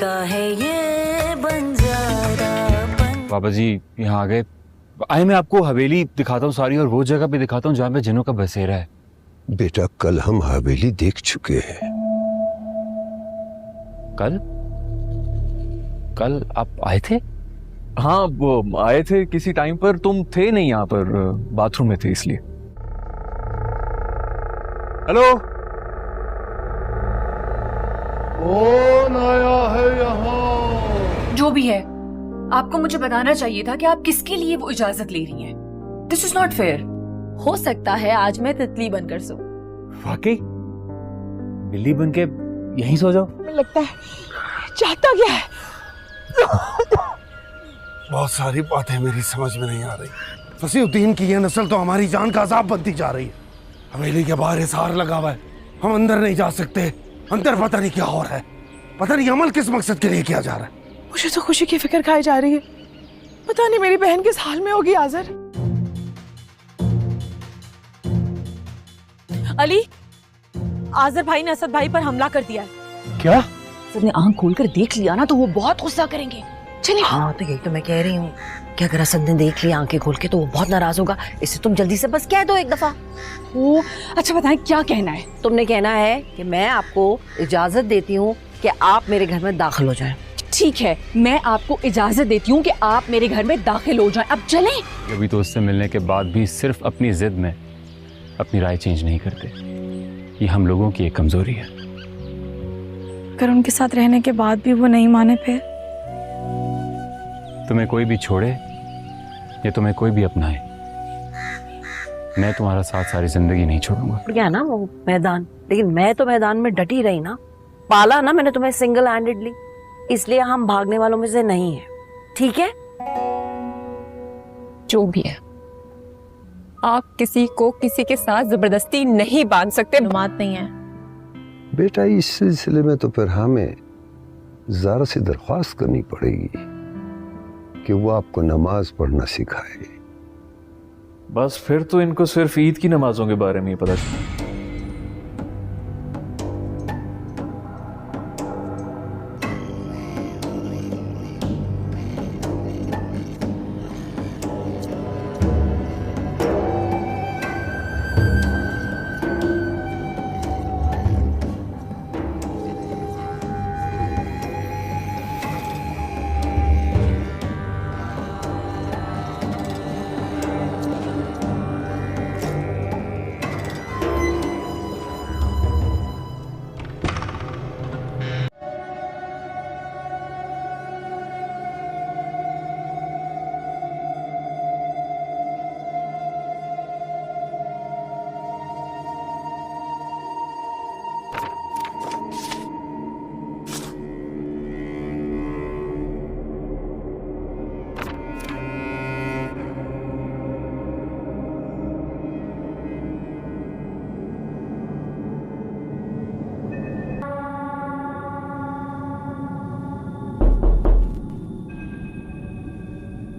का है ये बंजारा। पापा जी यहाँ आ गए। आए मैं आपको हवेली दिखाता हूँ सारी, और वो जगह भी दिखाता हूँ जहाँ पे जिन्हों का बसेरा है। बेटा कल हम हवेली देख चुके हैं। कल कल आप आए थे? हाँ वो आए थे किसी टाइम पर, तुम थे नहीं यहाँ पर, बाथरूम में थे इसलिए। हेलो, कौन आया है यहाँ? जो भी है, आपको मुझे बताना चाहिए था कि आप किसके लिए वो इजाजत ले रही हैं। This is not fair. हो सकता है आज मैं तितली बनकर सो। वाकई बिल्ली बन के यहीं सो जाओ। लगता है चाहता क्या है। बहुत सारी बातें मेरी समझ में नहीं आ रही। फसीउद्दीन की यह नस्ल तो हमारी जान का अजाब बनती जा रही है। हवेली के बाहर हिसार लगा हुआ है, हम अंदर नहीं जा सकते। अंदर पता नहीं क्या हो रहा है, पता नहीं अमल किस मकसद के लिए किया जा रहा है। मुझे तो खुशी की फिक्र खाई जा रही है। पता नहीं मेरी बहन किस हाल में होगी। आज़र, अली, आज़र भाई ने असद भाई पर हमला कर दिया है। क्या? असद ने आंख खोलकर देख लिया ना तो वो बहुत गुस्सा करेंगे। चलिए। हाँ तो यही तो मैं कह रही हूँ कि अगर असद ने देख लिया आंखें खोल के तो वो बहुत नाराज होगा। इससे तुम जल्दी से बस कह दो एक दफा। ओ, अच्छा बताएं क्या कहना है। तुमने कहना है कि मैं आपको इजाजत देती हूँ कि आप मेरे घर में दाखिल हो जाएं। ठीक है, मैं आपको इजाजत देती हूँ कि आप मेरे घर में दाखिल हो जाएं। अब चलें। अभी तो उससे मिलने के बाद भी सिर्फ अपनी जिद में अपनी राय चेंज नहीं करते। ये हम लोगों की एक कमजोरी है। अगर उनके साथ रहने के बाद भी वो नहीं माने फिर? तुम्हें कोई भी छोड़े या तुम्हें कोई भी अपनाए, मैं तुम्हारा साथ सारी जिंदगी नहीं छोड़ूंगा। क्या ना वो मैदान, लेकिन मैं तो मैदान में डटी रही ना। पाला ना मैंने तुम्हें सिंगल हैंडेडली, इसलिए हम भागने वालों में से नहीं है। ठीक है? जो भी है, आप किसी को किसी के साथ जबरदस्ती नहीं बांध सकते। मालूमात नहीं है बेटा इस सिलसिले में तो फिर हमें ज़ारा से दरख्वास्त करनी पड़ेगी कि वो आपको नमाज पढ़ना सिखाए। बस फिर तो इनको सिर्फ ईद की नमाजों के बारे में ही पता चला।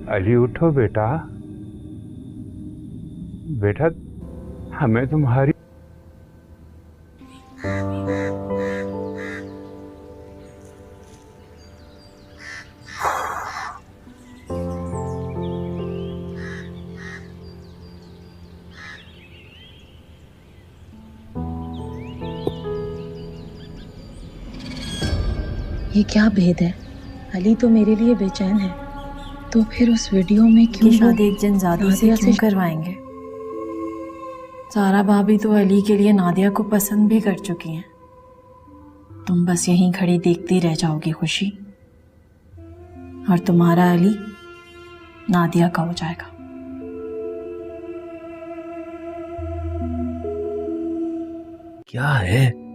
अली उठो बेटा, बेटा हमें तुम्हारी ये क्या भेद है? अली तो मेरे लिए बेचैन है, तो फिर उस वीडियो में क्यों शादी एक जन ज़्यादा से क्यों करवाएंगे? सारा भाभी तो अली के लिए नादिया को पसंद भी कर चुकी हैं। तुम बस यहीं खड़ी देखती रह जाओगी खुशी, और तुम्हारा अली नादिया का हो जाएगा। क्या है?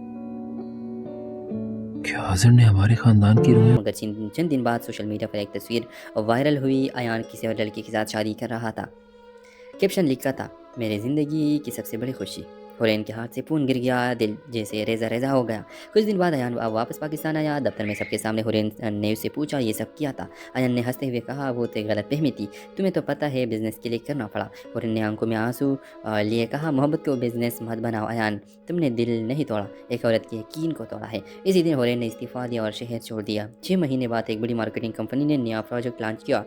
क्या आज़र ने हमारे खानदान की रूह? मगर चंद दिन बाद सोशल मीडिया पर एक तस्वीर वायरल हुई। अयान किसी और लड़की के साथ शादी कर रहा था। कैप्शन लिखा था, मेरी ज़िंदगी की सबसे बड़ी खुशी, हुरैन के हाथ से फ़ोन गिर गया, दिल जैसे रेज़ा रेज़ा हो गया। कुछ दिन बाद अयान वापस पाकिस्तान आया। दफ्तर में सबके सामने हुरैन ने उससे पूछा ये सब किया था। अयान ने हंसते हुए कहा वो तो गलत फहमी थी, तुम्हें तो पता है बिज़नेस के लिए करना पड़ा। हुरैन ने आंखों में आंसू लिए कहा मोहब्बत को बिज़नेस मत बनाओ अयान, तुमने दिल नहीं तोड़ा, एक औरत के यकीन को तोड़ा है। इसी दिन हुरैन ने इस्तीफ़ा दिया और शहर छोड़ दिया। 6 महीने बाद एक बड़ी मार्केटिंग कंपनी ने नया प्रोजेक्ट लॉन्च किया।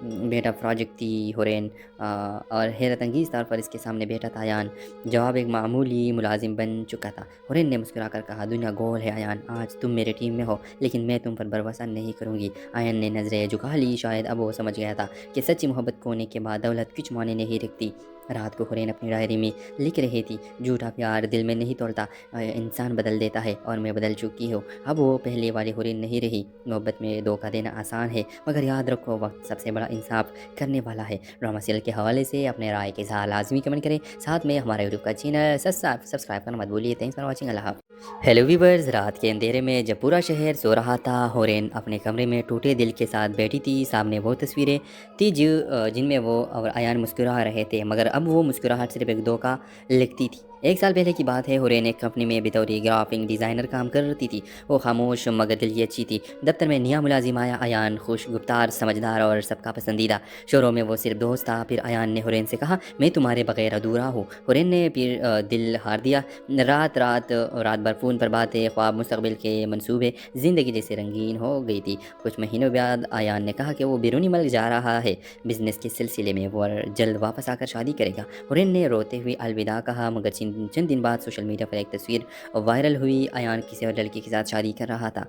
बेटा प्रोजेक्ट थी हुरैन और हैरत अंगीज़ तौर पर इसके सामने बैठा था अयान। जवाब एक मामूली मुलाजिम बन चुका था। हुरैन ने मुस्कुराकर कहा दुनिया गोल है अयान, आज तुम मेरे टीम में हो लेकिन मैं तुम पर भरोसा नहीं करूँगी। अयान ने नज़रें झुका ली, शायद अब वो समझ गया था कि सच्ची मोहब्बत खोने के बाद दौलत कुछ मायने नहीं रखती। रात को हुरैन अपनी डायरी में लिख रही थी झूठा प्यार दिल में नहीं तोड़ता, इंसान बदल देता है और मैं बदल चुकी हूँ। अब वो पहले वाली हुरैन नहीं रही। मोहब्बत में धोखा देना आसान है मगर याद रखो वक्त सबसे बड़ा इंसाफ करने वाला है। ड्रामा सीरियल के हवाले से अपने राय के साथ लाजमी कमेंट करें, साथ में हमारे यूट्यूब का चैनल सब्सक्राइब करना मत भूलिए। थैंक्स फॉर वॉचिंग, अल्लाह हाफ़िज़। हेलो व्यूअर्स, रात के अंधेरे में जब पूरा शहर सो रहा था हुरैन अपने कमरे में टूटे दिल के साथ बैठी थी। सामने वो तस्वीरें थी जिनमें वो और अयान मुस्कुरा रहे थे मगर अब वो मुस्कुराहट सिर्फ एक धोखा लगती थी। 1 साल पहले की बात है, हुरैन एक कंपनी में बतौर ग्राफिक डिज़ाइनर काम करती थी। वो खामोश मगर दिल की अच्छी थी। दफ्तर में नया मुलाजिम आया अयान, खुश गुफ्तार समझदार और सबका पसंदीदा। शोरों में वो सिर्फ दोस्त था। फिर अयान ने हुरैन से कहा मैं तुम्हारे बगैर अधूरा हूँ। हुरैन ने फिर दिल हार दिया। रात भर फ़ोन पर बातें, ख्वाब, मुस्तकबिल के मंसूबे, ज़िंदगी जैसे रंगीन हो गई थी। कुछ महीनों बाद अयान ने कहा कि वो बैरूनी मुल्क जा रहा है बिज़नेस के सिलसिले में, वो जल्द वापस आकर शादी करेगा। हुरैन ने रोते हुए अलविदा कहा मगर चंद दिन बाद सोशल मीडिया पर एक तस्वीर वायरल हुई। अयान किसी और लड़की के साथ शादी कर रहा था।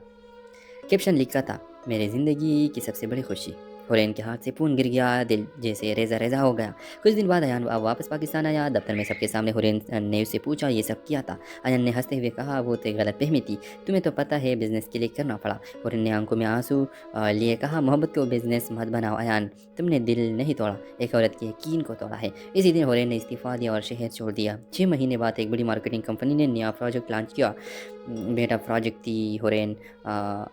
कैप्शन लिखा था मेरी ज़िंदगी की सबसे बड़ी खुशी। हुरैन के हाथ से फ़ोन गिर गया, दिल जैसे रेज़ा रेज़ा हो गया। कुछ दिन बाद अयान वापस पाकिस्तान आया। दफ्तर में सबके सामने हुरैन ने उससे पूछा ये सब किया था। अयान ने हंसते हुए कहा वो तो गलत फहमी थी, तुम्हें तो पता है बिज़नेस के लिए करना पड़ा। हुरैन ने आंखों में आंसू लिए कहा मोहब्बत को बिज़नेस मत बनाओ अयान, तुमने दिल नहीं तोड़ा, एक औरत के यकीन को तोड़ा है। इसी दिन हुरैन ने इस्तीफ़ा दिया और शहर छोड़ दिया। 6 महीने बाद एक बड़ी मार्केटिंग कंपनी ने नया प्रोजेक्ट लॉन्च किया। बेटा प्रोजेक्ट थी हुरैन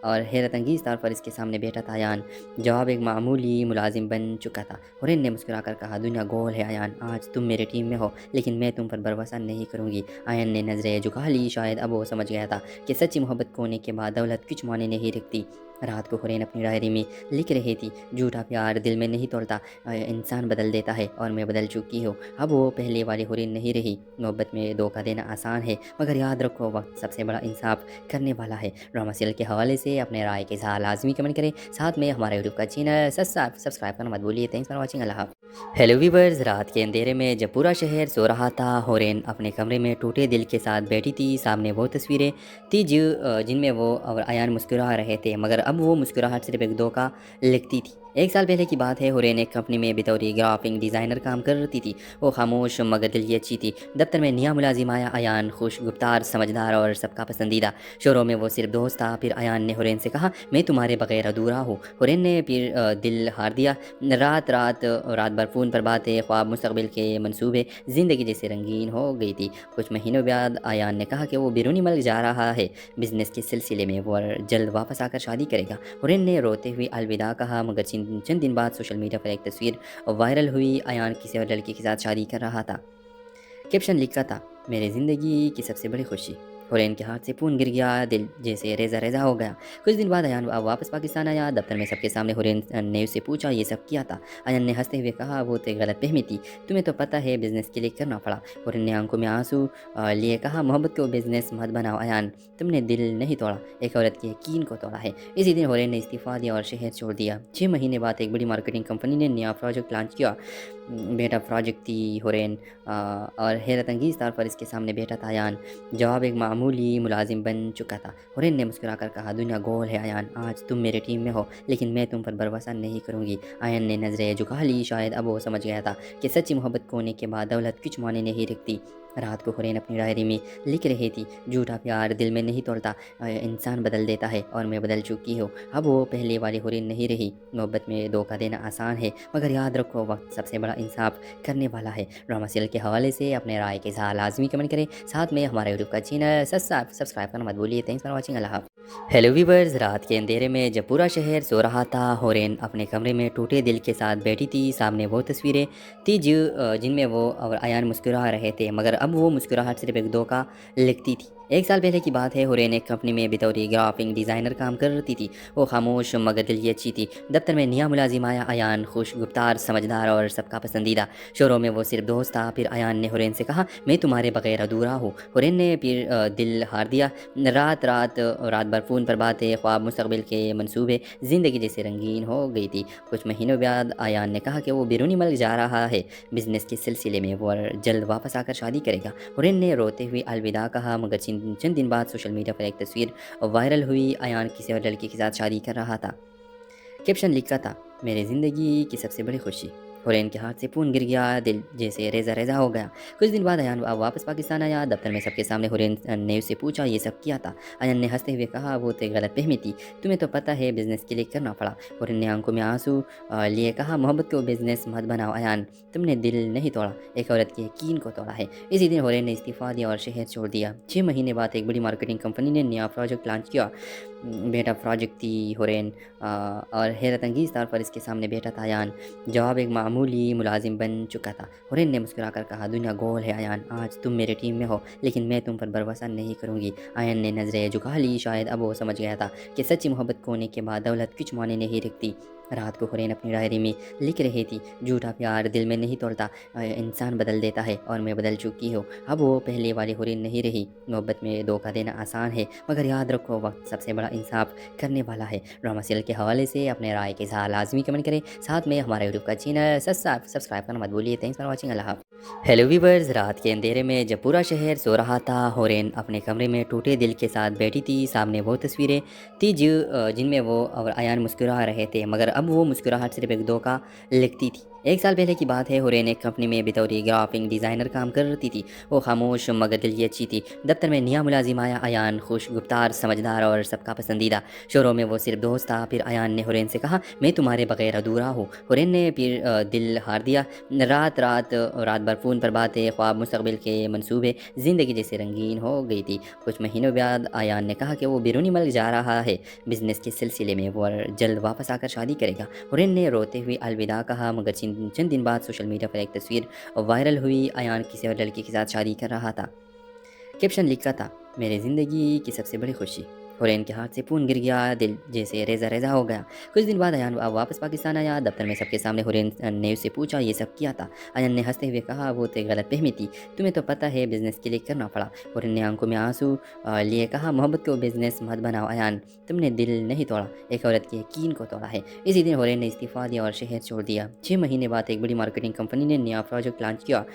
और हैरत अंगीज़ तौर पर इसके सामने बैठा था अयान। जवाब एक मामूली मुलाजिम बन चुका था। हुरैन ने मुस्कुराकर कहा दुनिया गोल है अयान, आज तुम मेरे टीम में हो लेकिन मैं तुम पर भरोसा नहीं करूँगी। अयान ने नज़रें झुका ली, शायद अब वो समझ गया था कि सच्ची मोहब्बत खोने के बाद दौलत कुछ मायने नहीं रखती। रात को हुरैन अपनी डायरी में लिख रही थी झूठा प्यार दिल में नहीं तोड़ता, इंसान बदल देता है और मैं बदल चुकी हूँ। अब वो पहले वाली हुरैन नहीं रही। मोहब्बत में धोखा देना आसान है मगर याद रखो वक्त सबसे बड़ा इंसाफ करने वाला है। ड्रामा सीरियल के हवाले से अपने राय के साथ लाजमी कमेंट करें, साथ में हमारे यूट्यूब का चैनल सब्सक्राइब करना मत भूलिए। थैंक्स फॉर वॉचिंग, अल्लाह हाफ़िज़। हेलो व्यूअर्स, रात के अंधेरे में जब पूरा शहर सो रहा था हुरैन अपने कमरे में टूटे दिल के साथ बैठी थी। सामने वो तस्वीरें थी जिनमें वो और अयान मुस्कुरा रहे थे मगर अब वो मुस्कुराहट सिर्फ एक धोखा लगती थी। 1 साल पहले की बात है, हुरैन एक कंपनी में बतौर ग्राफिक डिज़ाइनर काम करती थी। वो खामोश मगर दिल की अच्छी थी। दफ्तर में नया मुलाजिम आया अयान, खुश गुफ्तार समझदार और सबका पसंदीदा। शोरों में वो सिर्फ दोस्त था। फिर अयान ने हुरैन से कहा मैं तुम्हारे बगैर अधूरा हूँ। हुरैन ने फिर दिल हार दिया। रात भर फ़ोन पर बातें, ख्वाब, मुस्तकबिल के मंसूबे, ज़िंदगी जैसे रंगीन हो गई थी। कुछ महीनों बाद अयान ने कहा कि वो बैरूनी मुल्क जा रहा है बिज़नेस के सिलसिले में, वो जल्द वापस आकर शादी करेगा। हुरैन ने रोते हुए अलविदा कहा मगर चंद दिन बाद सोशल मीडिया पर एक तस्वीर वायरल हुई। अयान किसी और लड़की के साथ शादी कर रहा था। कैप्शन लिखा था मेरी ज़िंदगी की सबसे बड़ी खुशी। हुरैन के हाथ से फ़ोन गिर गया, दिल जैसे रेज़ा रेज़ा हो गया। कुछ दिन बाद अयान वापस पाकिस्तान आया। दफ्तर में सबके सामने हुरैन ने उससे पूछा ये सब किया था। अयान ने हंसते हुए कहा वो तो गलत फहमी थी, तुम्हें तो पता है बिज़नेस के लिए करना पड़ा। हुरैन ने आंखों में आंसू लिए कहा मोहब्बत को बिज़नेस मत बनाओ अयान, तुमने दिल नहीं तोड़ा, एक औरत के यकीन को तोड़ा है। इसी दिन हुरैन ने इस्तीफ़ा दिया और शहर छोड़ दिया। 6 महीने बाद एक बड़ी मार्केटिंग कंपनी ने नया प्रोजेक्ट लॉन्च किया। बेटा प्रोजेक्ट थी हुरैन और हैरत अंगीज़ तौर पर इसके सामने बैठा था अयान। जवाब एक मामूली मुलाजिम बन चुका था। हुरैन ने मुस्कुराकर कहा दुनिया गोल है अयान, आज तुम मेरे टीम में हो लेकिन मैं तुम पर भरोसा नहीं करूँगी। अयान ने नज़रें झुका ली, शायद अब वो समझ गया था कि सच्ची मोहब्बत खोने के बाद दौलत कुछ मायने नहीं रखती। रात को हुरैन अपनी डायरी में लिख रही थी झूठा प्यार दिल में नहीं तोड़ता, इंसान बदल देता है और मैं बदल चुकी हूँ। अब वो पहले वाली हुरैन नहीं रही। मोहब्बत में धोखा देना आसान है मगर याद रखो वक्त सबसे बड़ा इंसाफ करने वाला है। ड्रामा सीरियल के हवाले से अपने राय के साथ लाजमी कमेंट करें, साथ में हमारे यूट्यूब का चैनल सब्सक्राइब करना मत भूलिए। थैंक्स फॉर वॉचिंग, अल्लाह हाफ़िज़। हेलो वीवर्स, रात के अंधेरे में जब पूरा शहर सो रहा था, होरेन अपने कमरे में टूटे दिल के साथ बैठी थी। सामने वो तस्वीरें थी जिनमें वो और अयान मुस्कुरा रहे थे, मगर अब वो मुस्कुराहट सिर्फ एक दो का लगती थी। एक साल पहले की बात है, होरेन एक कंपनी में बतौर ग्राफिक डिज़ाइनर काम करती थी। वो खामोश मगर दिल की अच्छी थी। दफ्तर में नया मुलाजिम आया, अयान खुश गुफ्तार, समझदार और सबका पसंदीदा। शोरों में वो सिर्फ दोस्त था। फिर अयान ने होरेन से कहा, मैं तुम्हारे बगैर अधूरा हूँ। होरेन ने फिर दिल हार दिया। रात भर फ़ोन पर बातें, ख्वाब, मुस्तकबिल के मंसूबे, ज़िंदगी जैसे रंगीन हो गई थी। कुछ महीनों बाद अयान ने कहा कि वो बैरूनी मुल्क जा रहा है बिज़नेस के सिलसिले में, वो जल्द वापस आकर शादी करेगा। होरेन ने रोते हुए अलविदा कहा, मगर चंद दिन बाद सोशल मीडिया पर एक तस्वीर वायरल हुई। अयान किसी और लड़की के साथ शादी कर रहा था। कैप्शन लिखा था, मेरी ज़िंदगी की सबसे बड़ी खुशी। होरेन के हाथ से फ़ोन गिर गया, दिल जैसे रेजा रेजा हो गया। कुछ दिन बाद अयान वापस पाकिस्तान आया। दफ्तर में सबके सामने होरेन ने उससे पूछा, ये सब किया था? अयान ने हंसते हुए कहा, वो तो गलत फहमी थी, तुम्हें तो पता है बिज़नेस के लिए करना पड़ा। होरेन ने आंखों में आंसू लिए कहा, मोहब्बत को बिज़नेस मत बनाओ अयान, तुमने दिल नहीं तोड़ा, एक औरत के यकीन को तोड़ा है। इसी दिन होरेन ने इस्तीफ़ा दिया और शहर छोड़ दिया। 6 महीने बाद एक बड़ी मार्केटिंग कंपनी ने नया प्रोजेक्ट लॉन्च किया। बेटा प्रोजेक्ट थी होरेन और हैरत अंगीज़ तौर पर इसके सामने बैठा था अयान। जवाब एक मामूली मुलाजिम बन चुका था। होरेन ने मुस्कुराकर कहा, दुनिया गोल है अयान, आज तुम मेरे टीम में हो, लेकिन मैं तुम पर भरोसा नहीं करूँगी। अयान ने नज़रें झुका ली। शायद अब वो समझ गया था कि सच्ची मोहब्बत खोने के बाद दौलत कुछ मायने नहीं रखती। रात को होरेन अपनी डायरी में लिख रही थी, झूठा प्यार दिल में नहीं तोड़ता, इंसान बदल देता है और मैं बदल चुकी हूँ। अब वो पहले वाली होरेन नहीं रही। मोहब्बत में धोखा देना आसान है, मगर याद रखो वक्त सबसे बड़ा इंसाफ करने वाला है। ड्रामा सीरियल के हवाले से अपने राय के साथ लाजमी कमेंट करें। साथ में हमारे यूट्यूब का चैनल सब्सक्राइब करना मत भूलिए। Thanks for watching. अल्लाह हाफ़िज़। हेलो वीवर्स, रात के अंधेरे में जब पूरा शहर सो रहा था, होरेन अपने कमरे में टूटे दिल के साथ बैठी थी। सामने वो तस्वीरें थी जिनमें वो और अयान मुस्कुरा रहे थे, मगर अब वो मुस्कुराहट सिर्फ एक दो का लगती थी। एक साल पहले की बात है, होरेन एक कंपनी में बतौर ग्राफिक डिज़ाइनर काम करती थी। वो खामोश मगर दिल की अच्छी थी। दफ्तर में नया मुलाजिम आया, अयान खुश गुफ्तार, समझदार और सबका पसंदीदा। शोरों में वो सिर्फ दोस्त था। फिर अयान ने होरेन से कहा, मैं तुम्हारे बगैर अधूरा हूँ। होरेन ने फिर दिल हार दिया। रात भर फ़ोन पर बातें, ख्वाब, मुस्तकबिल के मंसूबे, ज़िंदगी जैसे रंगीन हो गई थी। कुछ महीनों बाद अयान ने कहा कि वो बैरूनी मुल्क जा रहा है बिज़नेस के सिलसिले में, वो जल्द वापस आकर शादी करेगा। होरेन ने रोते हुए अलविदा कहा, मगर चंद दिन बाद सोशल मीडिया पर एक तस्वीर वायरल हुई। अयान किसी और लड़की के साथ शादी कर रहा था। कैप्शन लिखा था, मेरी ज़िंदगी की सबसे बड़ी खुशी। होरेन के हाथ से फ़ोन गिर गया, दिल जैसे रेजा रेजा हो गया। कुछ दिन बाद अयान वापस पाकिस्तान आया। दफ्तर में सबके सामने होरेन ने उससे पूछा, ये सब किया था? अयान ने हंसते हुए कहा, वो तो गलत फहमी थी, तुम्हें तो पता है बिज़नेस के लिए करना पड़ा। होरेन ने आंखों में आंसू लिए कहा, मोहब्बत को बिज़नेस मत बनाओ अयान, तुमने दिल नहीं तोड़ा, एक औरत के यकीन को तोड़ा है। इसी दिन होरेन ने इस्तीफ़ा दिया और शहर छोड़ दिया। 6 महीने बाद एक बड़ी मार्केटिंग कंपनी ने नया प्रोजेक्ट लॉन्च किया।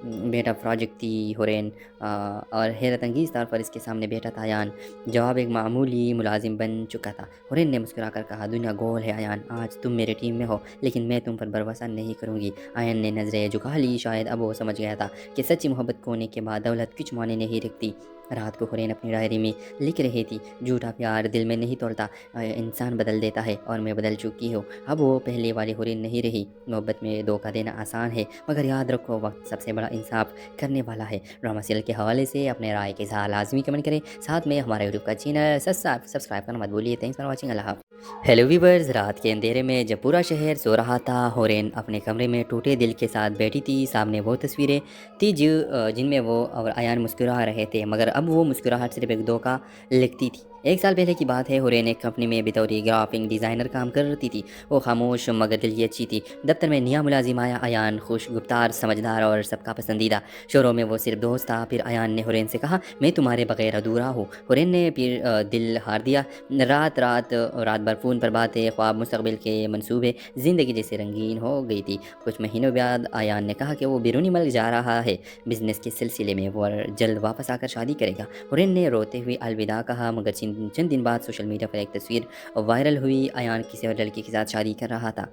बेटा प्रोजेक्ट थी होरेन और हैरत अंगीज़ तौर पर इसके सामने बैठा था अयान। जवाब एक मामूली मुलाजिम बन चुका था। होरेन ने मुस्कुराकर कहा, दुनिया गोल है अयान, आज तुम मेरे टीम में हो, लेकिन मैं तुम पर भरोसा नहीं करूँगी। अयान ने नज़रें झुका ली। शायद अब वो समझ गया था कि सच्ची मोहब्बत खोने के बाद दौलत कुछ मायने नहीं रखती। रात को होरेन अपनी डायरी में लिख रही थी, झूठा प्यार दिल में नहीं तोड़ता, इंसान बदल देता है और मैं बदल चुकी हूँ। अब वो पहले वाली होरेन नहीं रही। मोहब्बत में धोखा देना आसान है, मगर याद रखो वक्त सबसे बड़ा इंसाफ करने वाला है। ड्रामा सीरियल के हवाले से अपने राय के साथ लाजमी कमेंट करें। साथ में हमारे यूट्यूब का चैनल सब्सक्राइब करना मत भूलिए। Thanks for watching. अल्लाह हाफ़िज़। हेलो वीवर्स, रात के अंधेरे में जब पूरा शहर सो रहा था, होरेन अपने कमरे में टूटे दिल के साथ बैठी थी। सामने वो तस्वीरें थी जिनमें वो और अयान मुस्कुरा रहे थे, मगर अब वो मुस्कुराहट सिर्फ एक दो का लगती थी। एक साल पहले की बात है, होरेन एक कंपनी में बतौर ग्राफिक डिज़ाइनर काम करती थी। वो खामोश मगर दिल की अच्छी थी। दफ्तर में नया मुलाजिम आया, अयान खुश गुफ्तार, समझदार और सबका पसंदीदा। शोरों में वो सिर्फ दोस्त था। फिर अयान ने होरेन से कहा, मैं तुम्हारे बगैर अधूरा हूँ। होरेन ने फिर दिल हार दिया। रात भर फ़ोन पर बातें, ख्वाब, मुस्तकबिल के मंसूबे, ज़िंदगी जैसे रंगीन हो गई थी। कुछ महीनों बाद अयान ने कहा कि वो बैरूनी मुल्क जा रहा है बिज़नेस के सिलसिले में, वो जल्द वापस आकर शादी करेगा। होरेन ने रोते हुए अलविदा कहा, मगर चंद दिन बाद सोशल मीडिया पर एक तस्वीर वायरल हुई। अयान किसी और लड़की के साथ शादी कर रहा था।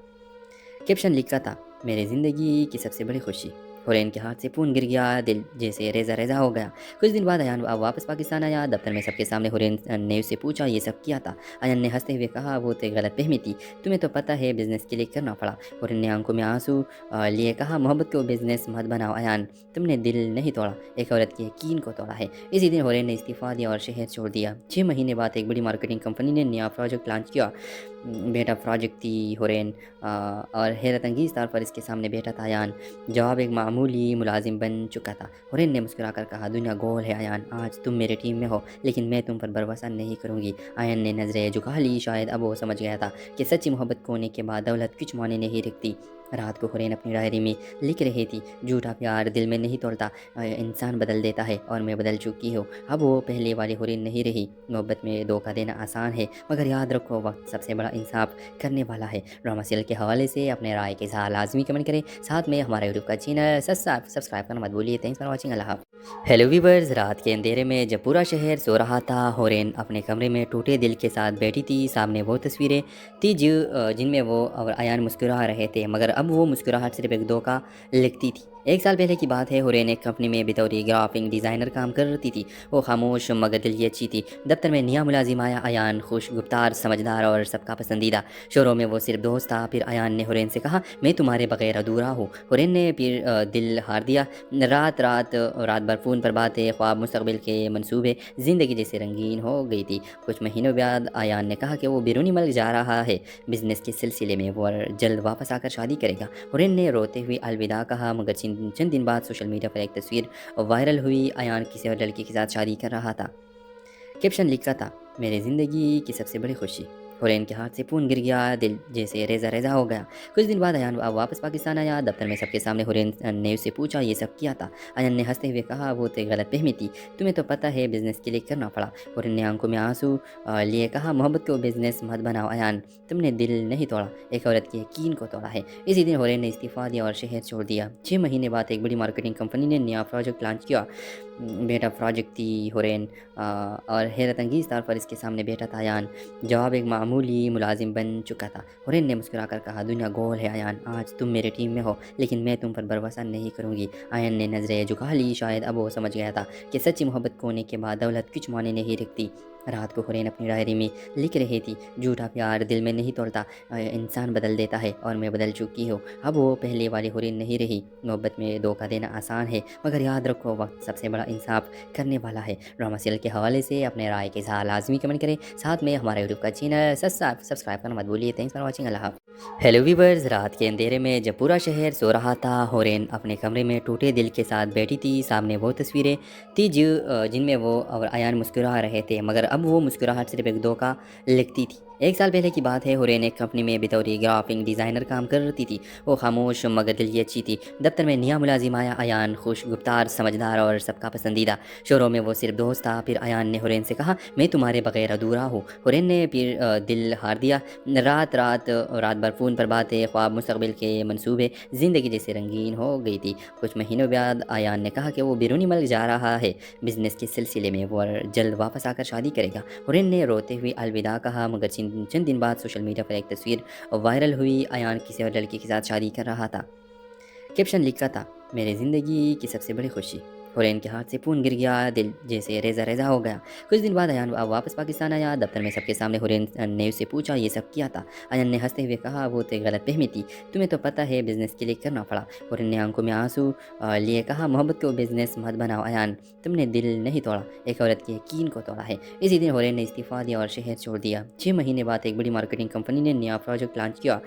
कैप्शन लिखा था, मेरी ज़िंदगी की सबसे बड़ी खुशी। हुरैन के हाथ से फ़ोन गिर गया, दिल जैसे रेज़ा रेज़ा हो गया। कुछ दिन बाद अयान वापस पाकिस्तान आया। दफ्तर में सबके सामने हुरैन ने उससे पूछा ये सब क्या था। अयान ने हंसते हुए कहा वो तो गलतफहमी थी, तुम्हें तो पता है बिज़नेस के लिए करना पड़ा। हुरैन ने आंखों में आंसू लिए कहा मोहब्बत को बिज़नेस मत बनाओ अयान, तुमने दिल नहीं तोड़ा, एक औरत के यकीन को तोड़ा है। इसी दिन हुरैन ने इस्तीफ़ा दिया और शहर छोड़ दिया। 6 महीने बाद एक बड़ी मार्केटिंग कंपनी ने नया प्रोजेक्ट लॉन्च किया। बेटा प्रोजेक्ट थी हुरैन और हैरत अंगीज़ तौर पर इसके सामने बैठा था अयान। जवाब एक मामूली मुलाजिम बन चुका था। हुरैन ने मुस्कुराकर कहा दुनिया गोल है अयान, आज तुम मेरे टीम में हो लेकिन मैं तुम पर भरोसा नहीं करूँगी। अयान ने नज़रें झुका ली, शायद अब वो समझ गया था कि सच्ची मोहब्बत खोने के बाद दौलत कुछ मायने नहीं रखती। रात को हुरैन अपनी डायरी में लिख रही थी झूठा प्यार दिल में नहीं तोड़ता, इंसान बदल देता है और मैं बदल चुकी हूँ। अब वो पहले वाली हुरैन नहीं रही। मोहब्बत में धोखा देना आसान है मगर याद रखो वक्त सबसे बड़ा इंसाफ करने वाला है। ड्रामा सीरियल के हवाले से अपने राय के साथ लाजमी कमेंट करें, साथ में हमारे यूट्यूब का चैनल सब्सक्राइब करना मत भूलिए। थैंक्स फॉर वॉचिंग, अल्लाह हाफ़िज़। हेलो व्यूअर्स, रात के अंधेरे में जब पूरा शहर सो रहा था, हुरैन अपने कमरे में टूटे दिल के साथ बैठी थी। सामने वो तस्वीरें थी जिनमें वो और अयान मुस्कुरा रहे थे मगर अब वो मुस्कुराहट सिर्फ एक धोखा लगती थी। 1 साल पहले की बात है, हुरैन एक कंपनी में बतौर ग्राफिक डिज़ाइनर काम करती थी। वो खामोश मगर दिल की अच्छी थी। दफ्तर में नया मुलाजिम आया, अयान खुश गुफ्तार समझदार और सबका पसंदीदा। शोरों में वो सिर्फ दोस्त था। फिर अयान ने हुरैन से कहा मैं तुम्हारे बगैर अधूरा हूँ। हुरैन ने फिर दिल हार दिया। रात भर फ़ोन पर बातें, ख्वाब, मुस्तकबिल के मंसूबे, ज़िंदगी जैसे रंगीन हो गई थी। कुछ महीनों बाद अयान ने कहा कि वो बैरूनी मुल्क जा रहा है बिज़नेस के सिलसिले में, वो जल्द वापस आकर शादी करेगा। हुरैन ने रोते हुए अलविदा कहा मगर चंद दिन बाद सोशल मीडिया पर एक तस्वीर वायरल हुई। अयान किसी और लड़की के साथ शादी कर रहा था। कैप्शन लिखा था मेरी ज़िंदगी की सबसे बड़ी खुशी। हुरैन के हाथ से फ़ोन गिर गया, दिल जैसे रेज़ा रेज़ा हो गया। कुछ दिन बाद अयान वापस पाकिस्तान आया। दफ्तर में सबके सामने हुरैन ने उससे पूछा ये सब क्या था। अयान ने हंसते हुए कहा वो तो गलतफहमी थी, तुम्हें तो पता है बिज़नेस के लिए करना पड़ा। हुरैन ने आंखों में आंसू लिए कहा मोहब्बत को बिज़नेस मत बनाओ अयान, तुमने दिल नहीं तोड़ा, एक औरत के यकीन को तोड़ा है। इसी दिन हुरैन ने इस्तीफ़ा दिया और शहर छोड़ दिया। 6 महीने बाद एक बड़ी मार्केटिंग कंपनी ने नया प्रोजेक्ट लॉन्च किया। बेटा प्रोजेक्ट थी हुरैन और हैरत अंगीज़ तौर पर इसके सामने बैठा था अयान। जवाब एक मामूली मुलाजिम बन चुका था। हुरैन ने मुस्कुराकर कहा दुनिया गोल है अयान, आज तुम मेरे टीम में हो लेकिन मैं तुम पर भरोसा नहीं करूँगी। अयान ने नज़रें झुका ली, शायद अब वो समझ गया था कि सच्ची मोहब्बत खोने के बाद दौलत कुछ मायने नहीं रखती। रात को हुरैन अपनी डायरी में लिख रही थी झूठा प्यार दिल में नहीं तोड़ता, इंसान बदल देता है और मैं बदल चुकी हूँ। अब वो पहले वाली हुरैन नहीं रही। मोहब्बत में धोखा देना आसान है मगर याद रखो वक्त सबसे बड़ा इंसाफ करने वाला है। ड्रामा सीरियल के हवाले से अपने राय के साथ लाजमी कमेंट करें, साथ में हमारे यूट्यूब का चैनल सब्सक्राइब करना मत भूलिए। थैंक्स फॉर वॉचिंग, अल्लाह हाफ़िज़। हेलो व्यूअर्स, रात के अंधेरे में जब पूरा शहर सो रहा था, हुरैन अपने कमरे में टूटे दिल के साथ बैठी थी। सामने वो तस्वीरें थी जिनमें वो और अयान मुस्कुरा रहे थे मगर अब वो मुस्कुराहट सिर्फ एक धोखा लगती थी। 1 साल पहले की बात है, हुरैन एक कंपनी में बतौर ग्राफिक डिज़ाइनर काम करती थी। वो खामोश मगर दिल की अच्छी थी। दफ्तर में नया मुलाजिम आया, अयान खुश गुफ्तार समझदार और सबका पसंदीदा। शोरों में वो सिर्फ दोस्त था। फिर अयान ने हुरैन से कहा मैं तुम्हारे बगैर अधूरा हूँ। हुरैन ने फिर दिल हार दिया। रात भर फ़ोन पर बातें, ख्वाब, मुस्तकबिल के मंसूबे, ज़िंदगी जैसे रंगीन हो गई थी। कुछ महीनों बाद अयान ने कहा कि वो बैरूनी मुल्क जा रहा है बिज़नेस के सिलसिले में, वो जल्द वापस आकर शादी करेगा। हुरैन ने रोते हुए अलविदा कहा मगर चंद दिन बाद सोशल मीडिया पर एक तस्वीर वायरल हुई। अयान किसी और लड़की के साथ शादी कर रहा था। कैप्शन लिखा था मेरी ज़िंदगी की सबसे बड़ी खुशी। हुरैन के हाथ से फ़ोन गिर गया, दिल जैसे रेज़ा रेज़ा हो गया। कुछ दिन बाद अयान वापस पाकिस्तान आया। दफ्तर में सबके सामने हुरैन ने उससे पूछा ये सब क्या था। अयान ने हंसते हुए कहा वो तो गलतफहमी थी, तुम्हें तो पता है बिज़नेस के लिए करना पड़ा। हुरैन ने आंखों में आंसू लिए कहा मोहब्बत को बिज़नेस मत बनाओ अयान, तुमने दिल नहीं तोड़ा, एक औरत के यकीन को तोड़ा है। इसी दिन हुरैन ने इस्तीफ़ा दिया और शहर छोड़ दिया। 6 महीने बाद एक बड़ी मार्केटिंग कंपनी ने नया प्रोजेक्ट लॉन्च किया।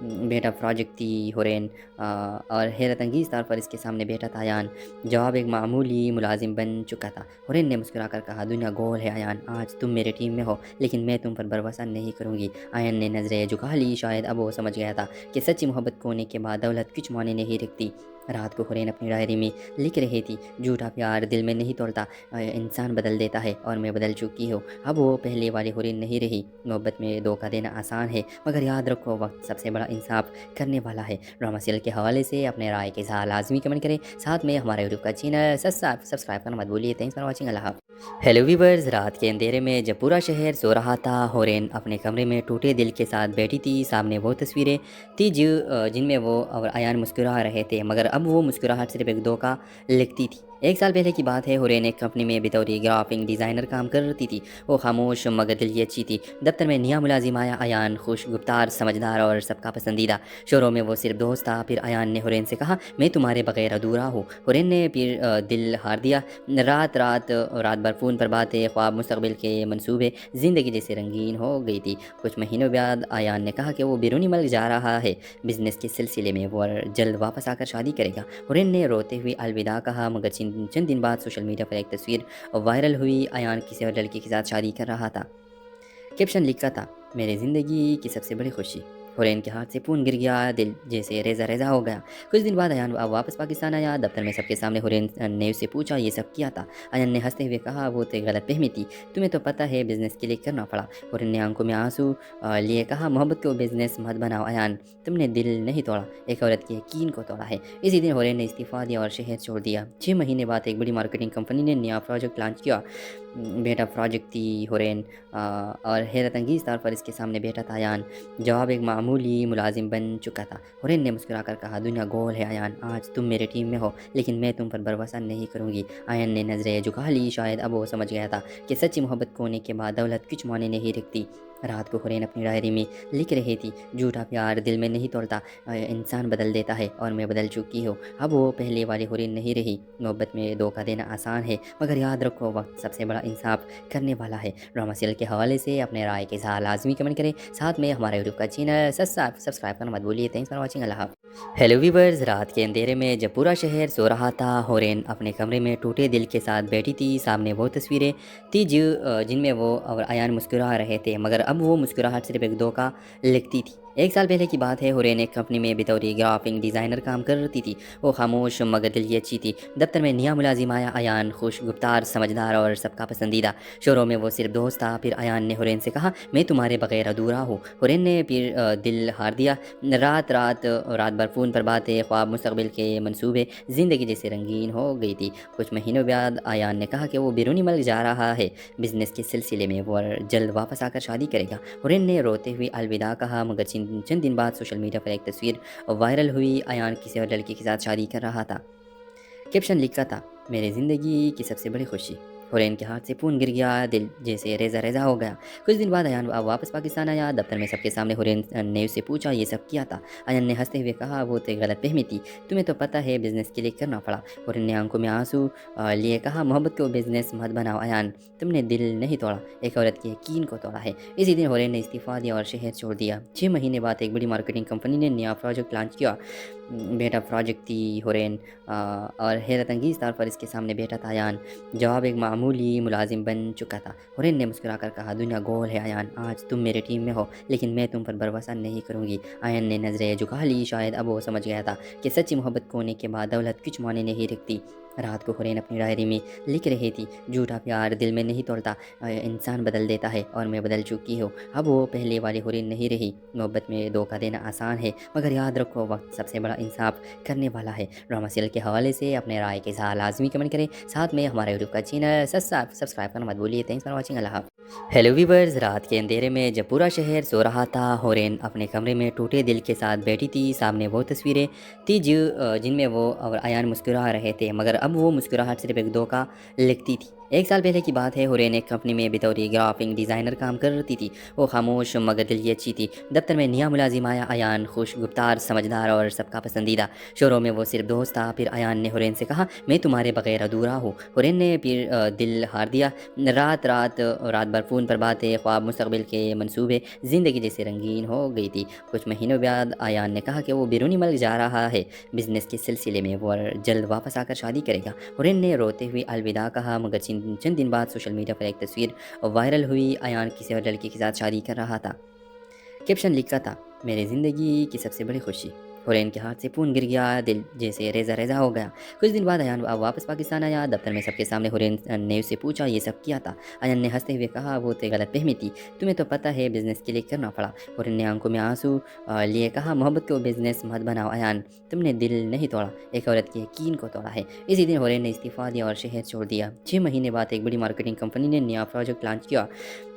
बेटा प्रोजेक्ट थी हुरैन और हैरत अंगीज़ तौर पर इसके सामने बैठा था अयान। जवाब एक मामूली मुलाजिम बन चुका था। हुरैन ने मुस्कुराकर कहा दुनिया गोल है अयान, आज तुम मेरे टीम में हो लेकिन मैं तुम पर भरोसा नहीं करूँगी। अयान ने नज़रें झुका ली, शायद अब वो समझ गया था कि सच्ची मोहब्बत खोने के बाद दौलत कुछ मायने नहीं रखती। रात को हुरैन अपनी डायरी में लिख रही थी झूठा प्यार दिल में नहीं तोड़ता, इंसान बदल देता है और मैं बदल चुकी हूँ। अब वो पहले वाली हुरैन नहीं रही। मोहब्बत में धोखा देना आसान है मगर याद रखो वक्त सबसे बड़ा इंसाफ करने वाला है। ड्रामा सीरियल के हवाले से अपने राय के साथ लाजमी कमेंट करें, साथ में हमारे यूट्यूब का चैनल सब्सक्राइब करना मत भूलिए। थैंक्स फॉर वॉचिंग, अल्लाह हाफ़िज़। हेलो वीवर्स, रात के अंधेरे में जब पूरा शहर सो रहा था, होरेन अपने कमरे में टूटे दिल के साथ बैठी थी। सामने वो तस्वीरें थी जिनमें वो और अयान मुस्कुरा रहे थे, मगर अब वो मुस्कुराहट सिर्फ एक धोखा लगती थी। एक साल पहले की बात है, होरेन एक कंपनी में बतौर ग्राफिक डिज़ाइनर काम कर रही थी। वो खामोश मगर दिल की अच्छी थी। दफ्तर में नया मुलाजिम आया, अयान खुश, गुफ्तार, समझदार और सबका पसंदीदा। शोरों में वो सिर्फ दोस्त था। फिर अयान ने होरेन से कहा, मैं तुम्हारे बगैर अधूरा हूँ। होरेन ने फिर दिल हार दिया। रात भर फ़ोन पर बातें, ख्वाब, मुस्तकबिल के मंसूबे, ज़िंदगी जैसे रंगीन हो गई थी। कुछ महीनों बाद अयान ने कहा कि वो बैरूनी मुल्क जा रहा है बिज़नेस के सिलसिले में, वो जल्द वापस आकर शादी करेगा। होरेन ने रोते हुए अलविदा कहा, मगर चंद दिन बाद सोशल मीडिया पर एक तस्वीर वायरल हुई। अयान किसी और लड़की के साथ शादी कर रहा था। कैप्शन लिखा था, मेरी ज़िंदगी की सबसे बड़ी खुशी। होरेन के हाथ से फ़ोन गिर गया, दिल जैसे रेजा रेजा हो गया। कुछ दिन बाद अयान वापस पाकिस्तान आया। दफ्तर में सबके सामने होरेन ने उससे पूछा, ये सब किया था? अयान ने हंसते हुए कहा, वो तो गलत फहमी थी, तुम्हें तो पता है बिज़नेस के लिए करना पड़ा। होरेन ने आंखों में आंसू लिए कहा, मोहब्बत को बिज़नेस मत बनाओ अयान, तुमने दिल नहीं तोड़ा, एक औरत के यकीन को तोड़ा है। इसी दिन होरेन ने इस्तीफ़ा दिया और शहर छोड़ दिया। 6 महीने बाद एक बड़ी मार्केटिंग कंपनी ने नया प्रोजेक्ट लॉन्च किया। बेटा प्रोजेक्ट थी होरेन और हैरत अंगीज़ तौर पर इसके सामने बैठा था अयान। जवाब एक मामूली मुलाजिम बन चुका था। होरेन ने मुस्कुराकर कहा, दुनिया गोल है अयान, आज तुम मेरे टीम में हो, लेकिन मैं तुम पर भरोसा नहीं करूँगी। अयान ने नज़रें झुका ली। शायद अब वो समझ गया था कि सच्ची मोहब्बत खोने के बाद दौलत कुछ माने नहीं रखती। रात को होरेन अपनी डायरी में लिख रही थी, झूठा प्यार दिल में नहीं तोड़ता, इंसान बदल देता है, और मैं बदल चुकी हूँ। अब वो पहले वाली होरेन नहीं रही। मोहब्बत में धोखा देना आसान है, मगर याद रखो वक्त सबसे बड़ा इंसाफ करने वाला है। ड्रामा सीरियल के हवाले से अपने राय के साथ लाजमी कमेंट करें। साथ में हमारे यूट्यूब का चैनल सब्सक्राइब करना मत भूलिए। Thanks for watching. अल्लाह हाफ़िज़। हेलो वीवर्स, रात के अंधेरे में जब पूरा शहर सो रहा था, होरेन अपने कमरे में टूटे दिल के साथ बैठी थी। सामने वो तस्वीरें थी जिनमें वो और अयान मुस्कुरा रहे थे, मगर अब वो मुस्कुराहट सिर्फ एक धोखा लगती थी। एक साल पहले की बात है, होरेन एक कंपनी में बतौर ग्राफिक डिज़ाइनर काम कर रही थी। वो खामोश मगर दिल की अच्छी थी। दफ्तर में नया मुलाजिम आया, अयान खुश, गुफ्तार, समझदार और सबका पसंदीदा। शोरों में वो सिर्फ दोस्त था। फिर अयान ने होरेन से कहा, मैं तुम्हारे बगैर अधूरा हूँ। होरेन ने फिर दिल हार दिया। रात भर फ़ोन पर बातें, ख्वाब, मुस्तकबिल के मंसूबे, ज़िंदगी जैसे रंगीन हो गई थी। कुछ महीनों बाद अयान ने कहा कि वो बैरूनी मुल्क जा रहा है बिज़नेस के सिलसिले में, वो जल्द वापस आकर शादी करेगा। होरेन ने रोते हुए अलविदा कहा, मगर चंद दिन बाद सोशल मीडिया पर एक तस्वीर वायरल हुई। अयान किसी और लड़की के साथ शादी कर रहा था। कैप्शन लिखा था, मेरी ज़िंदगी की सबसे बड़ी खुशी। होरेन के हाथ से फ़ोन गिर गया, दिल जैसे रेजा रेजा हो गया। कुछ दिन बाद अयान वापस पाकिस्तान आया। दफ्तर में सबके सामने होरेन ने उससे पूछा, ये सब किया था? अयान ने हंसते हुए कहा, वो तो गलत फहमी थी, तुम्हें तो पता है बिज़नेस के लिए करना पड़ा। होरेन ने आंखों में आंसू लिए कहा, मोहब्बत को बिज़नेस मत बनाओ अयान, तुमने दिल नहीं तोड़ा, एक औरत के यकीन को तोड़ा है। इसी दिन होरेन ने इस्तीफ़ा दिया और शहर छोड़ दिया। 6 महीने बाद एक बड़ी मार्केटिंग कंपनी ने नया प्रोजेक्ट लॉन्च किया। बेटा प्रोजेक्ट थी होरेन और हैरत अंगीज़ तौर पर इसके सामने बैठा था अयान। जवाब एक मामूली मुलाजिम बन चुका था। होरेन ने मुस्कुराकर कहा, दुनिया गोल है अयान, आज तुम मेरे टीम में हो, लेकिन मैं तुम पर भरोसा नहीं करूँगी। अयान ने नज़रें झुका ली। शायद अब वो समझ गया था कि सच्ची मोहब्बत खोने के बाद दौलत कुछ माने नहीं रखती। रात को होरेन अपनी डायरी में लिख रही थी, झूठा प्यार दिल में नहीं तोड़ता, इंसान बदल देता है, और मैं बदल चुकी हूँ। अब वो पहले वाली होरेन नहीं रही। मोहब्बत में धोखा देना आसान है, मगर याद रखो वक्त सबसे बड़ा इंसाफ करने वाला है। ड्रामा सीरियल के हवाले से अपने राय के साथ लाजमी कमेंट करें। साथ में हमारे यूट्यूब का चैनल सब्सक्राइब करना मत भूलिए। Thanks for watching. अल्लाह हाफ़िज़। हेलो वीवर्स, रात के अंधेरे में जब पूरा शहर सो रहा था, होरेन अपने कमरे में टूटे दिल के साथ बैठी थी। सामने वो तस्वीरें थी जिनमें वो और अयान मुस्कुरा रहे थे, मगर अब वो मुस्कुराहट सिर्फ एक धोखा लगती थी। एक साल पहले की बात है, होरेन एक कंपनी में बतौर ग्राफिक डिज़ाइनर काम कर रही थी। वो खामोश मगर दिल की अच्छी थी। दफ्तर में नया मुलाजिम आया, अयान खुश, गुफ्तार, समझदार और सबका पसंदीदा। शोरों में वो सिर्फ दोस्त था। फिर अयान ने होरेन से कहा, मैं तुम्हारे बगैर अधूरा हूँ। होरेन ने फिर दिल हार दिया। रात भर फ़ोन पर बातें, ख्वाब, मुस्तकबिल के मंसूबे, ज़िंदगी जैसे रंगीन हो गई थी। कुछ महीनों बाद अयान ने कहा कि वो बैरूनी मुल्क जा रहा है बिज़नेस के सिलसिले में, वो जल्द वापस आकर शादी करेगा। होरेन ने रोते हुए अलविदा कहा, मगर चंद दिन बाद सोशल मीडिया पर एक तस्वीर वायरल हुई। अयान किसी और लड़की के साथ शादी कर रहा था। कैप्शन लिखा था, मेरी ज़िंदगी की सबसे बड़ी खुशी। हुरैन के हाथ से फ़ोन गिर गया, दिल जैसे रेज़ा रेज़ा हो गया। कुछ दिन बाद अयान वापस पाकिस्तान आया। दफ्तर में सबके सामने हुरैन ने उससे पूछा ये सब क्या था। अयान ने हंसते हुए कहा वो तो गलतफहमी थी, तुम्हें तो पता है बिज़नेस के लिए करना पड़ा। हुरैन ने आंखों में आंसू लिए कहा मोहब्बत को बिज़नेस मत बनाओ अयान, तुमने दिल नहीं तोड़ा, एक औरत के यकीन को तोड़ा है। इसी दिन हुरैन ने इस्तीफ़ा दिया और शहर छोड़ दिया। 6 महीने बाद एक बड़ी मार्केटिंग कंपनी ने नया प्रोजेक्ट लॉन्च किया।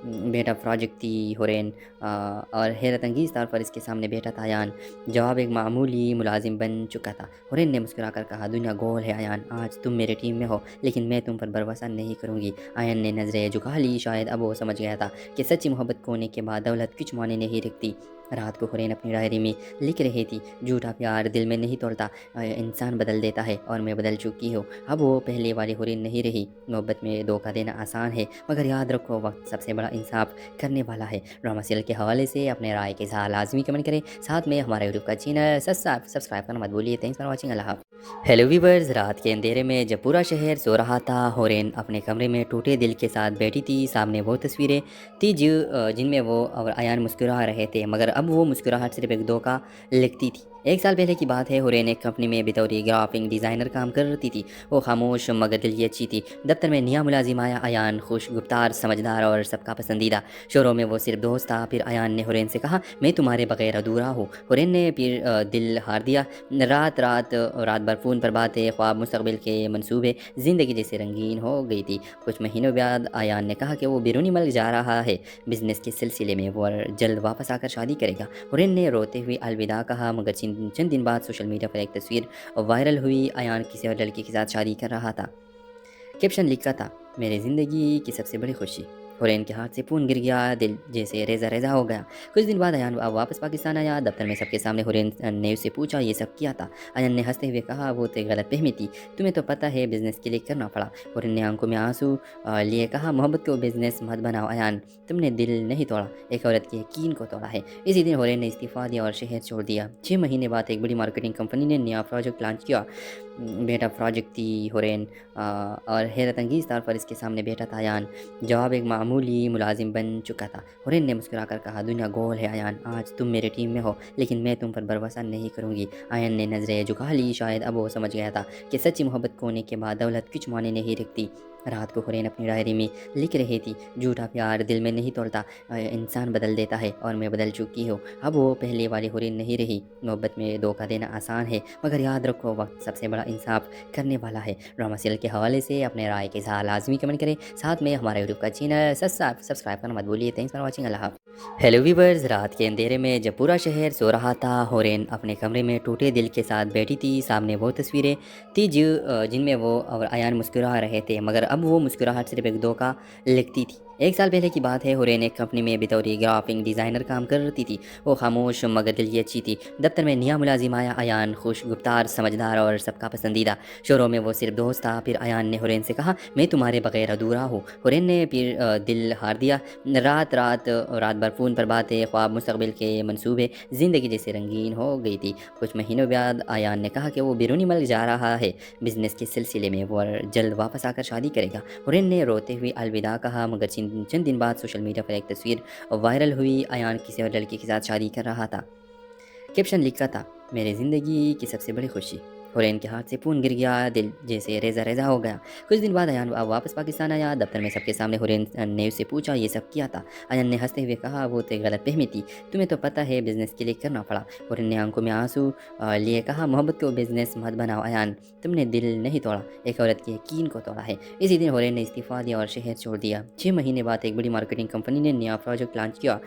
बेटा प्रोजेक्ट थी हुरैन और हैरत अंगीज़ तौर पर इसके सामने बैठा था अयान। जवाब एक मामूली मुलाजिम बन चुका था। हुरैन ने मुस्कुराकर कहा दुनिया गोल है अयान, आज तुम मेरे टीम में हो लेकिन मैं तुम पर भरोसा नहीं करूँगी। अयान ने नज़रें झुका ली, शायद अब वो समझ गया था कि सच्ची मोहब्बत खोने के बाद दौलत कुछ माने नहीं रखती। रात को हुरैन अपनी डायरी में लिख रही थी झूठा प्यार दिल में नहीं तोड़ता, इंसान बदल देता है और मैं बदल चुकी हूँ। अब वो पहले वाली हुरैन नहीं रही। मोहब्बत में धोखा देना आसान है मगर याद रखो वक्त सबसे बड़ा इंसाफ करने वाला है। ड्रामा सीरियल के हवाले से अपने राय के साथ लाजमी कमेंट करें, साथ में हमारे यूट्यूब का चैनल सब्सक्राइब करना मत भूलिए। थैंक्स फॉर वॉचिंग, अल्लाह हाफ़िज़। हेलो व्यूअर्स, रात के अंधेरे में जब पूरा शहर सो रहा था, हुरैन अपने कमरे में टूटे दिल के साथ बैठी थी। सामने वो तस्वीरें थी जिनमें वो और अयान मुस्कुरा रहे थे मगर अब वो मुस्कुराहट सिर्फ एक धोखा लगती थी। 1 साल पहले की बात है, हुरैन एक कंपनी में बतौर ग्राफिक डिज़ाइनर काम करती थी। वो खामोश मगर दिल की अच्छी थी। दफ्तर में नया मुलाजिम आया, अयान खुश गुफ्तार समझदार और सबका पसंदीदा। शोरों में वो सिर्फ दोस्त था। फिर अयान ने हुरैन से कहा मैं तुम्हारे बगैर अधूरा हूँ। हुरैन ने फिर दिल हार दिया। रात भर फ़ोन पर बातें, ख्वाब, मुस्तकबिल के मंसूबे, ज़िंदगी जैसे रंगीन हो गई थी। कुछ महीनों बाद अयान ने कहा कि वो बैरूनी मुल्क जा रहा है बिज़नेस के सिलसिले में, वो जल्द वापस आकर शादी करेगा। हुरैन ने रोते हुए अलविदा कहा मगर चंद दिन बाद सोशल मीडिया पर एक तस्वीर वायरल हुई। अयान किसी और लड़की के साथ शादी कर रहा था। कैप्शन लिखा था मेरी ज़िंदगी की सबसे बड़ी खुशी। हुरैन के हाथ से फ़ोन गिर गया, दिल जैसे रेज़ा रेज़ा हो गया। कुछ दिन बाद अयान वापस पाकिस्तान आया। दफ्तर में सबके सामने हुरैन ने उससे पूछा ये सब क्या था। अयान ने हंसते हुए कहा वो तो गलतफहमी थी, तुम्हें तो पता है बिज़नेस के लिए करना पड़ा। हुरैन ने आंखों में आंसू लिए कहा मोहब्बत को बिज़नेस मत बनाओ अयान, तुमने दिल नहीं तोड़ा, एक औरत के यकीन को तोड़ा है। इसी दिन हुरैन ने इस्तीफ़ा दिया और शहर छोड़ दिया। 6 महीने बाद एक बड़ी मार्केटिंग कंपनी ने नया प्रोजेक्ट लॉन्च किया। बेटा प्रोजेक्ट थी हुरैन और हैरत अंगीज़ तौर पर इसके सामने बैठा था अयान। जवाब एक मामूली मुलाजिम बन चुका था। हुरैन ने मुस्कुराकर कहा दुनिया गोल है अयान, आज तुम मेरे टीम में हो लेकिन मैं तुम पर भरोसा नहीं करूँगी। अयान ने नज़रें झुका ली, शायद अब वो समझ गया था कि सच्ची मोहब्बत खोने के बाद दौलत कुछ माने नहीं रखती। रात को हुरैन अपनी डायरी में लिख रही थी झूठा प्यार दिल में नहीं तोड़ता, इंसान बदल देता है और मैं बदल चुकी हूँ। अब वो पहले वाली हुरैन नहीं रही। मोहब्बत में धोखा देना आसान है मगर याद रखो वक्त सबसे बड़ा इंसाफ करने वाला है। ड्रामा सीरियल के हवाले से अपने राय के साथ लाजमी कमेंट करें, साथ में हमारे यूट्यूब का चैनल सब्सक्राइब करना मत भूलिए। थैंक्स फॉर वॉचिंग, अल्लाह हाफ़िज़। हेलो व्यूअर्स, रात के अंधेरे में जब पूरा शहर सो रहा था, हुरैन अपने कमरे में टूटे दिल के साथ बैठी थी। सामने वो तस्वीरें थी जिनमें वो और अयान मुस्कुरा रहे थे मगर अब वो मुस्कुराहट सिर्फ एक धोखा लगती थी। 1 साल पहले की बात है, हुरैन एक कंपनी में बतौर ग्राफिक डिज़ाइनर काम करती थी। वो खामोश मगर दिल की अच्छी थी। दफ्तर में नया मुलाजिम आया, अयान खुश गुफ्तार समझदार और सबका पसंदीदा। शोरों में वो सिर्फ दोस्त था। फिर अयान ने हुरैन से कहा मैं तुम्हारे बगैर अधूरा हूँ। हुरैन ने फिर दिल हार दिया। रात भर फ़ोन पर बातें, ख्वाब, मुस्तकबिल के मंसूबे, ज़िंदगी जैसे रंगीन हो गई थी। कुछ महीनों बाद अयान ने कहा कि वो बैरूनी मुल्क जा रहा है बिज़नेस के सिलसिले में, वो जल्द वापस आकर शादी करेगा। हुरैन ने रोते हुए अलविदा कहा मगर चंद दिन बाद सोशल मीडिया पर एक तस्वीर वायरल हुई। अयान किसी और लड़की के साथ शादी कर रहा था। कैप्शन लिखा था मेरी ज़िंदगी की सबसे बड़ी खुशी। हुरैन के हाथ से फ़ोन गिर गया, दिल जैसे रेज़ा रेज़ा हो गया। कुछ दिन बाद अयान वापस पाकिस्तान आया। दफ्तर में सबके सामने हुरैन ने उससे पूछा ये सब क्या था। अयान ने हंसते हुए कहा वो तो गलतफहमी थी, तुम्हें तो पता है बिज़नेस के लिए करना पड़ा। हुरैन ने आंखों में आंसू लिए कहा मोहब्बत को बिज़नेस मत बनाओ अयान, तुमने दिल नहीं तोड़ा, एक औरत के यकीन को तोड़ा है। इसी दिन हुरैन ने इस्तीफ़ा दिया और शहर छोड़ दिया। 6 महीने बाद एक बड़ी मार्केटिंग कंपनी ने नया प्रोजेक्ट लॉन्च किया।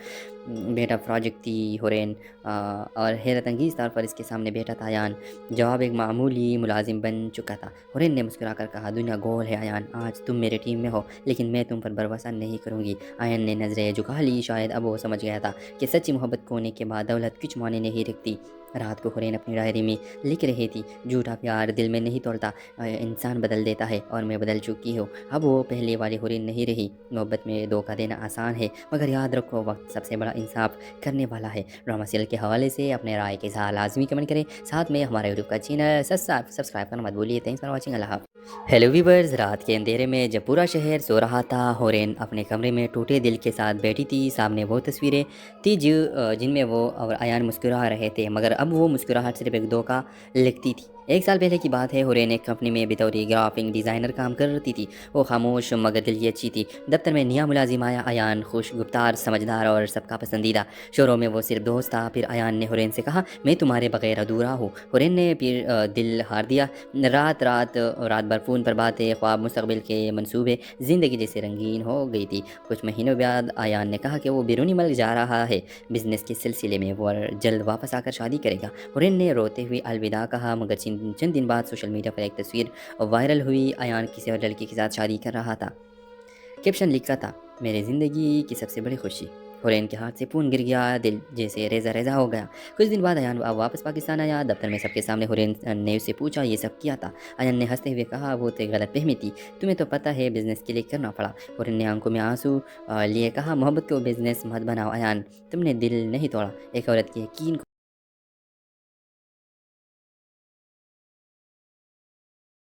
बेटा प्रोजेक्ट थी हुरैन और हैरत अंगीज़ तौर पर इसके सामने बैठा था अयान। जवाब एक मामूली मुलाजिम बन चुका था। हुरैन ने मुस्कुराकर कहा दुनिया गोल है अयान, आज तुम मेरे टीम में हो लेकिन मैं तुम पर भरोसा नहीं करूँगी। अयान ने नज़रें झुका ली, शायद अब वो समझ गया था कि सच्ची मोहब्बत खोने के बाद दौलत कुछ माने नहीं रखती। रात को हुरैन अपनी डायरी में लिख रही थी झूठा प्यार दिल में नहीं तोड़ता, इंसान बदल देता है और मैं बदल चुकी हूँ। अब वो पहले वाली हुरैन नहीं रही। मोहब्बत में धोखा देना आसान है मगर याद रखो वक्त सबसे बड़ा इंसाफ करने वाला है। ड्रामा सीरियल के हवाले से अपने राय के साथ लाजमी कमेंट करें, साथ में हमारे यूट्यूब का चैनल सब्सक्राइब करना मत भूलिए। थैंक्स फॉर वॉचिंग, अल्लाह हाफ़िज़। हेलो वीवर्स, रात के अंधेरे में जब पूरा शहर सो रहा था, होरेन अपने कमरे में टूटे दिल के साथ बैठी थी। सामने वो तस्वीरें थी जिनमें वो और अयान मुस्कुरा रहे थे, मगर अब वो मुस्कुराहट सिर्फ एक धोखा लगती थी। 1 साल पहले की बात है, होरेन एक कंपनी में बतौर ग्राफिक डिज़ाइनर काम करती थी। वो खामोश मगर दिल की अच्छी थी। दफ्तर में नया मुलाजिम आया, अयान खुश गुफ्तार, समझदार और सबका पसंदीदा। शोरों में वो सिर्फ दोस्त था। फिर अयान ने होरेन से कहा, मैं तुम्हारे बगैर अधूरा हूँ। होरेन ने फिर दिल हार दिया। रात भर फ़ोन पर बातें, ख्वाब, मुस्तकबिल के मंसूबे, ज़िंदगी जैसे रंगीन हो गई थी। कुछ महीनों बाद अयान ने कहा कि वो बैरूनी मुल्क जा रहा है बिज़नेस के सिलसिले में, वो जल्द वापस आकर शादी करेगा। होरेन ने रोते हुए अलविदा कहा, मगर चंद दिन बाद सोशल मीडिया पर एक तस्वीर वायरल हुई। अयान किसी और लड़की के साथ शादी कर रहा था। कैप्शन लिखा था, मेरी ज़िंदगी की सबसे बड़ी खुशी। होरेन के हाथ से फ़ोन गिर गया, दिल जैसे रेजा रेजा हो गया। कुछ दिन बाद अयान वापस पाकिस्तान आया। दफ्तर में सबके सामने होरेन ने उससे पूछा, ये सब किया था? अयान ने हंसते हुए कहा, वो तो गलत फहमी थी, तुम्हें तो पता है बिज़नेस के लिए करना पड़ा। होरेन ने आंखों में आंसू लिए कहा, मोहब्बत को बिज़नेस मत बनाओ अयान, तुमने दिल नहीं तोड़ा, एक औरत के यकीन